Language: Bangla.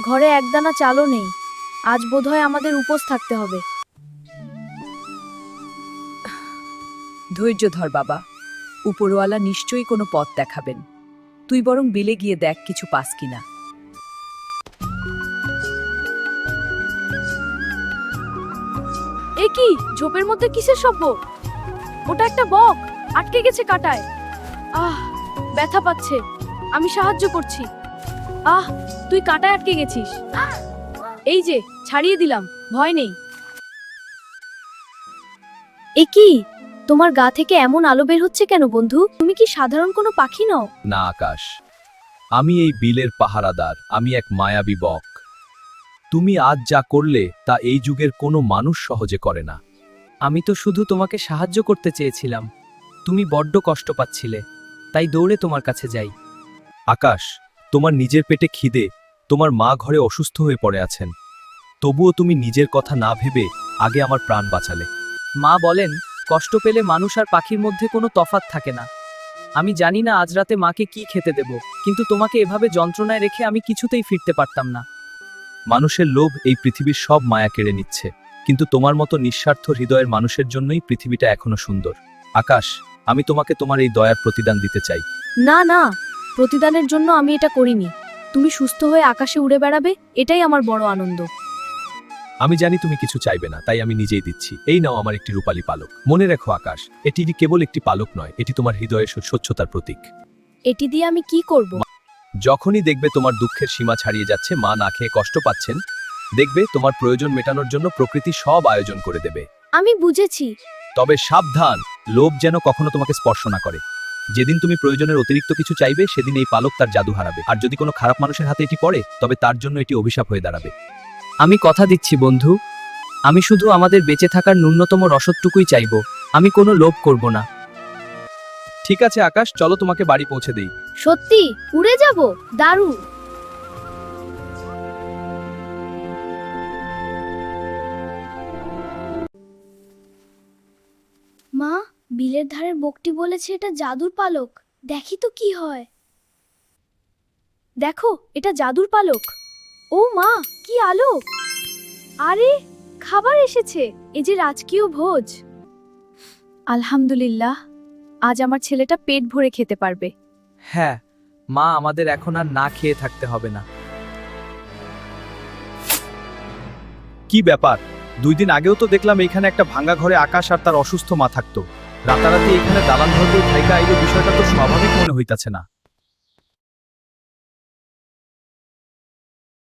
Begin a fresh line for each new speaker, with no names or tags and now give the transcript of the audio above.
ঘরে একদানা চালও নেই। আজ বোধহয় আমাদের উপোস থাকতে হবে।
ধৈর্য ধর বাবা, উপরওয়ালা নিশ্চয়ই কোনো পথ দেখাবেন। তুই বরং বিলে গিয়ে দেখ কিছু পাস কিনা।
এ কি, ঝোপের মধ্যে কিসের শব্দ? ওটা একটা বক, আটকে গেছে কাঁটায়। ব্যথা পাচ্ছে, আমি সাহায্য করছি। তুই কাঁটায় আটকে গেছিস। এই যে ছাড়িয়ে দিলাম, ভয় নেই। এ কি, তোমার গা থেকে এমন আলো বের হচ্ছে কেন বন্ধু? তুমি কি সাধারণ কোনো পাখি নও?
না আকাশ, আমি এই বিলের পাহারাদার, আমি এক মায়াবী বক। তুমি আজ যা করলে তা এই যুগের কোনো মানুষ সহজে করে না।
আমি তো শুধু তোমাকে সাহায্য করতে চেয়েছিলাম। তুমি বড্ড কষ্ট পাচ্ছিলে, তাই দৌড়ে তোমার কাছে যাই।
আকাশ, তোমার নিজের পেটে খিদে, তোমার মা ঘরে অসুস্থ হয়ে পড়ে আছেন, তবুও তুমি নিজের কথা না ভেবে আগে আমার প্রাণ বাঁচালে।
মা বলেন, কষ্ট পেলে মানুষ আর পাখির মধ্যে কোনো তফাৎ থাকে না। আমি জানি না আজ রাতে মাকে কি খেতে দেব, কিন্তু তোমাকে এভাবে যন্ত্রণায় রেখে আমি কিছুতেই ফিরতে পারতাম না।
মানুষের লোভ এই পৃথিবীর সব মায়া কেড়ে নিচ্ছে, কিন্তু তোমার মতো নিঃস্বার্থ হৃদয়ের মানুষের জন্যই পৃথিবীটা এখনো সুন্দর। আকাশ, আমি তোমাকে তোমার এই দয়ার প্রতিদান দিতে চাই।
না না, প্রতিদানের জন্য আমি এটা করিনি। তুমি সুস্থ হয়ে আকাশে উড়ে বেড়াবে, এটাই আমার বড় আনন্দ।
আমি জানি তুমি কিছু চাইবে না, তাই আমি নিজেই দিচ্ছি। এই নাও আমার একটি রূপালী পালক। মনে রেখো আকাশ, এটি কেবল একটি পালক নয়, এটি তোমার হৃদয়ের স্বচ্ছতার প্রতীক।
এটি দিয়ে আমি কি করব?
যখনই দেখবে তোমার দুঃখের সীমা ছাড়িয়ে যাচ্ছে, মা না খেয়ে কষ্ট পাচ্ছেন, দেখবে তোমার প্রয়োজন মেটানোর জন্য প্রকৃতি সব আয়োজন করে দেবে।
আমি বুঝেছি।
তবে সাবধান, লোভ যেন কখনো তোমাকে স্পর্শ না করে। যেদিন তুমি প্রয়োজনের অতিরিক্ত কিছু চাইবে, সেদিন এই পালক তার জাদু হারাবে। আর যদি কোনো খারাপ মানুষের হাতে এটি পড়ে, তবে তার জন্য এটি অভিশাপ হয়ে দাঁড়াবে।
আমি কথা দিচ্ছি বন্ধু, আমি শুধু আমাদের বেঁচে থাকার ন্যূনতম রসদটুকুই চাইব। আমি কোনো লোভ করব না।
ঠিক আছে আকাশ, চলো তোমাকে বাড়ি পৌঁছে দেই।
সত্যি উড়ে যাব? দারুণ। মা, বিলের ধারের বকটি বলেছে এটা জাদুর পালক। দেখি তো কি হয়। দেখো, এটা জাদুর পালক। ও মা, কি আলো! আরে, খাবার এসেছে। এই যে রাজকীয় ভোজ। আলহামদুলিল্লাহ, আজ আমার ছেলেটা পেট ভরে খেতে পারবে।
হ্যাঁ মা, আমাদের এখন আর না খেয়ে থাকতে হবে না।
কি ব্যাপার? 2 দিন আগেও তো দেখলাম এইখানে একটা ভাঙা ঘরে আকাশ আর তার অসুস্থ মা থাকতো। রাতারাতি এখানে দালান ঘর থাইকা আইলে বিষয়টা তো স্বাভাবিক মনে হইতাছে না।